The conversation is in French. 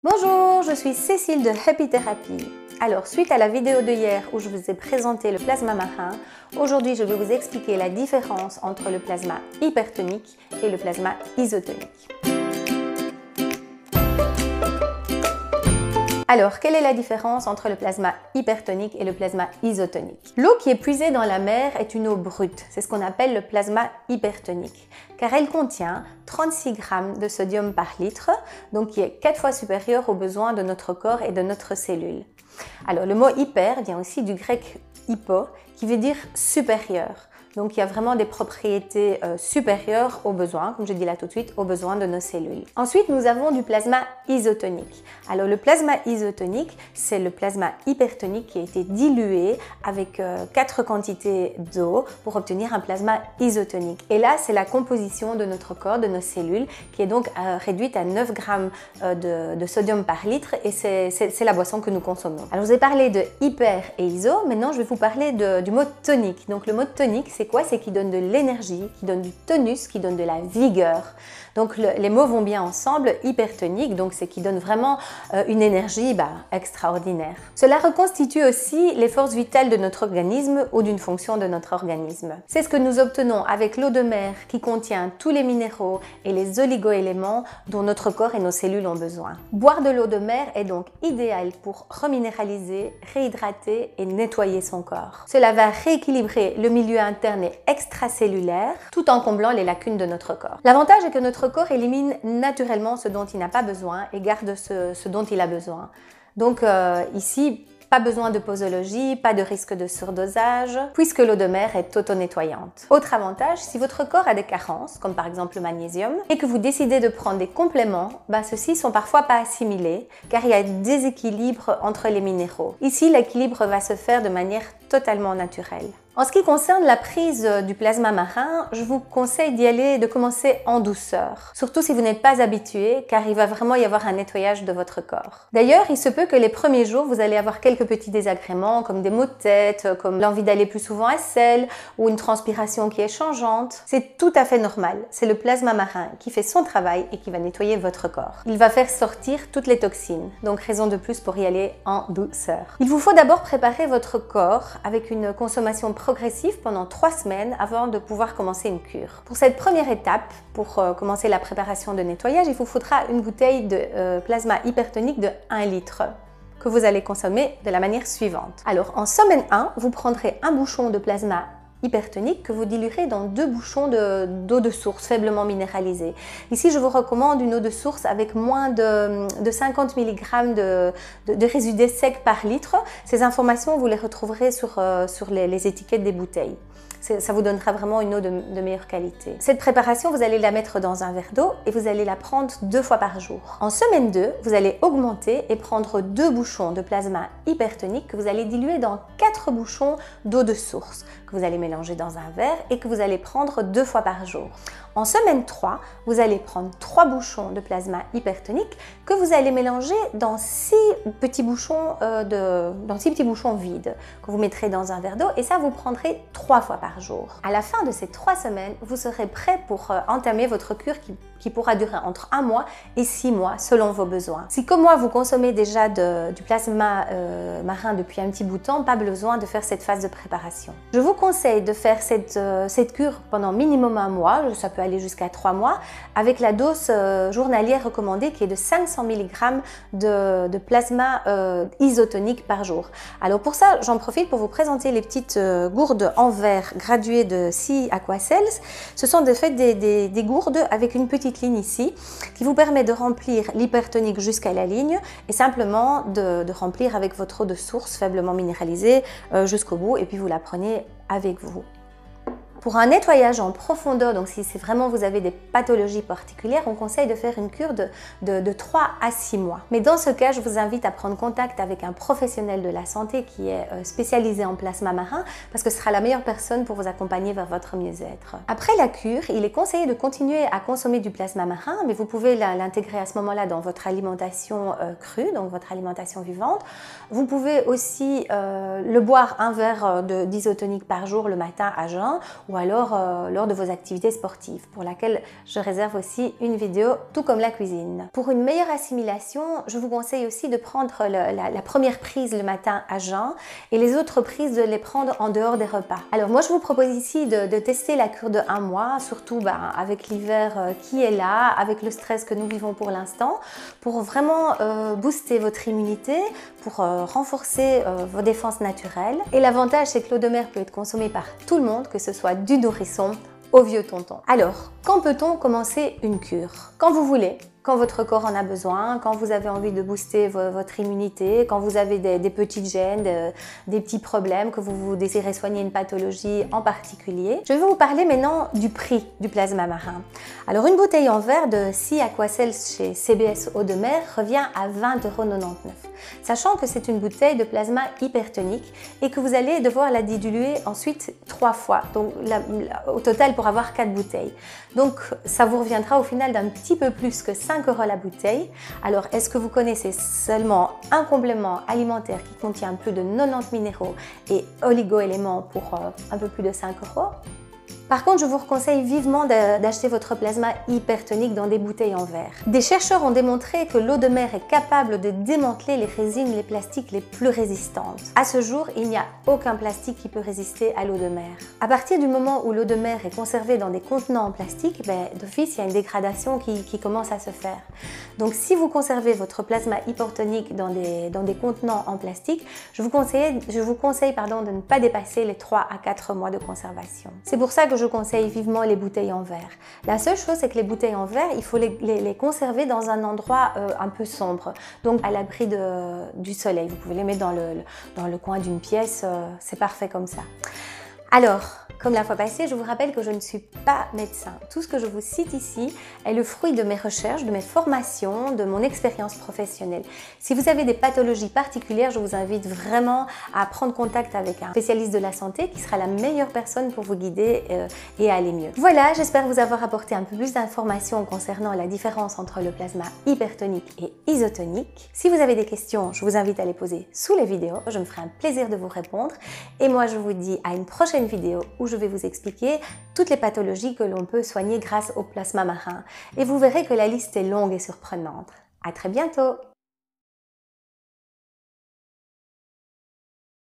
Bonjour, je suis Cécile de Happy Therapy. Alors, suite à la vidéo de hier où je vous ai présenté le plasma marin, aujourd'hui je vais vous expliquer la différence entre le plasma hypertonique et le plasma isotonique. Alors, quelle est la différence entre le plasma hypertonique et le plasma isotonique? L'eau qui est puisée dans la mer est une eau brute, c'est ce qu'on appelle le plasma hypertonique, car elle contient 36 grammes de sodium par litre, donc qui est 4 fois supérieur aux besoins de notre corps et de notre cellule. Alors, le mot hyper vient aussi du grec hypo, qui veut dire supérieur. Donc, il y a vraiment des propriétés supérieures aux besoins, comme je dis là tout de suite, aux besoins de nos cellules. Ensuite, nous avons du plasma isotonique. Alors, le plasma isotonique, c'est le plasma hypertonique qui a été dilué avec 4 quantités d'eau pour obtenir un plasma isotonique. Et là, c'est la composition de notre corps, de nos cellules, qui est donc réduite à 9 grammes de sodium par litre et c'est la boisson que nous consommons. Alors, je vous ai parlé de hyper et iso. Maintenant, je vais vous parler du mot tonique. Donc, le mot tonique, c'est quoi? C'est qui donne de l'énergie, qui donne du tonus, qui donne de la vigueur. Donc les mots vont bien ensemble, hypertonique, donc c'est qui donne vraiment une énergie extraordinaire. Cela reconstitue aussi les forces vitales de notre organisme ou d'une fonction de notre organisme. C'est ce que nous obtenons avec l'eau de mer qui contient tous les minéraux et les oligo-éléments dont notre corps et nos cellules ont besoin. Boire de l'eau de mer est donc idéal pour reminéraliser, réhydrater et nettoyer son corps. Cela va rééquilibrer le milieu interne et extracellulaire tout en comblant les lacunes de notre corps. L'avantage est que notre corps élimine naturellement ce dont il n'a pas besoin et garde ce dont il a besoin. Donc ici, pas besoin de posologie, pas de risque de surdosage, puisque l'eau de mer est auto-nettoyante. Autre avantage, si votre corps a des carences, comme par exemple le magnésium, et que vous décidez de prendre des compléments, ceux-ci sont parfois pas assimilés, car il y a des déséquilibres entre les minéraux. Ici, l'équilibre va se faire de manière totalement naturelle. En ce qui concerne la prise du plasma marin, je vous conseille de commencer en douceur. Surtout si vous n'êtes pas habitué, car il va vraiment y avoir un nettoyage de votre corps. D'ailleurs, il se peut que les premiers jours, vous allez avoir quelques petits désagréments, comme des maux de tête, comme l'envie d'aller plus souvent à selle, ou une transpiration qui est changeante. C'est tout à fait normal. C'est le plasma marin qui fait son travail et qui va nettoyer votre corps. Il va faire sortir toutes les toxines, donc raison de plus pour y aller en douceur. Il vous faut d'abord préparer votre corps avec une consommation progressive pendant 3 semaines avant de pouvoir commencer une cure. Pour cette première étape, pour commencer la préparation de nettoyage, il vous faudra une bouteille de plasma hypertonique de 1 litre que vous allez consommer de la manière suivante. Alors, en semaine 1, vous prendrez un bouchon de plasma hypertonique que vous diluerez dans 2 bouchons d'eau de source faiblement minéralisée. Ici, je vous recommande une eau de source avec moins de 50 mg de résidus secs par litre. Ces informations, vous les retrouverez sur les étiquettes des bouteilles. Ça vous donnera vraiment une eau de meilleure qualité. Cette préparation, vous allez la mettre dans un verre d'eau et vous allez la prendre 2 fois par jour. En semaine 2, vous allez augmenter et prendre 2 bouchons de plasma hypertonique que vous allez diluer dans 4 bouchons d'eau de source que vous allez mélanger dans un verre et que vous allez prendre 2 fois par jour. En semaine 3, vous allez prendre 3 bouchons de plasma hypertonique que vous allez mélanger dans 6 petits bouchons vides que vous mettrez dans un verre d'eau et ça vous prendrez 3 fois par jour. À la fin de ces 3 semaines, vous serez prêt pour entamer votre cure qui pourra durer entre 1 mois et 6 mois selon vos besoins. Si comme moi vous consommez déjà du plasma marin depuis un petit bout de temps, pas besoin de faire cette phase de préparation. Je vous conseille de faire cette cure pendant minimum 1 mois, ça peut aller jusqu'à 3 mois, avec la dose journalière recommandée qui est de 500 mg de plasma isotonique par jour. Alors pour ça, j'en profite pour vous présenter les petites gourdes en verre graduées de Sea Aquacels. Ce sont de fait des gourdes avec une petite ligne ici qui vous permet de remplir l'hypertonique jusqu'à la ligne et simplement de remplir avec votre eau de source faiblement minéralisée jusqu'au bout et puis vous la prenez avec vous. Pour un nettoyage en profondeur, donc si vraiment vous avez des pathologies particulières, on conseille de faire une cure de 3 à 6 mois. Mais dans ce cas, je vous invite à prendre contact avec un professionnel de la santé qui est spécialisé en plasma marin parce que ce sera la meilleure personne pour vous accompagner vers votre mieux-être. Après la cure, il est conseillé de continuer à consommer du plasma marin, mais vous pouvez l'intégrer à ce moment-là dans votre alimentation crue, donc votre alimentation vivante. Vous pouvez aussi le boire un verre d'isotonique par jour le matin à jeun ou ou alors lors de vos activités sportives, pour laquelle je réserve aussi une vidéo, tout comme la cuisine. Pour une meilleure assimilation, je vous conseille aussi de prendre la première prise le matin à jeun et les autres prises de les prendre en dehors des repas. Alors moi je vous propose ici de tester la cure de 1 mois, surtout avec l'hiver qui est là, avec le stress que nous vivons pour l'instant, pour vraiment booster votre immunité, pour renforcer vos défenses naturelles. Et l'avantage c'est que l'eau de mer peut être consommée par tout le monde, que ce soit du nourrisson au vieux tonton. Alors, quand peut-on commencer une cure? Quand vous voulez, quand votre corps en a besoin, quand vous avez envie de booster votre immunité, quand vous avez des petites gênes, des petits problèmes, que vous désirez soigner une pathologie en particulier. Je vais vous parler maintenant du prix du plasma marin. Alors une bouteille en verre de Sea Aquacel chez CBS Eau de Mer revient à 20,99 €, sachant que c'est une bouteille de plasma hypertonique et que vous allez devoir la diluer ensuite 3 fois, donc au total pour avoir 4 bouteilles. Donc ça vous reviendra au final d'un petit peu plus que 5 € la bouteille. Alors est-ce que vous connaissez seulement un complément alimentaire qui contient plus de 90 minéraux et oligo-éléments pour un peu plus de 5 €? Par contre, je vous conseille vivement d'acheter votre plasma hypertonique dans des bouteilles en verre. Des chercheurs ont démontré que l'eau de mer est capable de démanteler les résines, les plastiques les plus résistantes. À ce jour, il n'y a aucun plastique qui peut résister à l'eau de mer. À partir du moment où l'eau de mer est conservée dans des contenants en plastique, d'office, il y a une dégradation qui commence à se faire. Donc, si vous conservez votre plasma hypertonique dans des contenants en plastique, je vous conseille de ne pas dépasser les 3 à 4 mois de conservation. C'est pour ça que je conseille vivement les bouteilles en verre. La seule chose, c'est que les bouteilles en verre, il faut les conserver dans un endroit un peu sombre, donc à l'abri du soleil. Vous pouvez les mettre dans le coin d'une pièce, c'est parfait comme ça. Alors, comme la fois passée, je vous rappelle que je ne suis pas médecin. Tout ce que je vous cite ici est le fruit de mes recherches, de mes formations, de mon expérience professionnelle. Si vous avez des pathologies particulières, je vous invite vraiment à prendre contact avec un spécialiste de la santé qui sera la meilleure personne pour vous guider et aller mieux. Voilà, j'espère vous avoir apporté un peu plus d'informations concernant la différence entre le plasma hypertonique et isotonique. Si vous avez des questions, je vous invite à les poser sous les vidéos. Je me ferai un plaisir de vous répondre. Et moi, je vous dis à une prochaine vidéo où je vais vous expliquer toutes les pathologies que l'on peut soigner grâce au plasma marin. Et vous verrez que la liste est longue et surprenante. À très bientôt!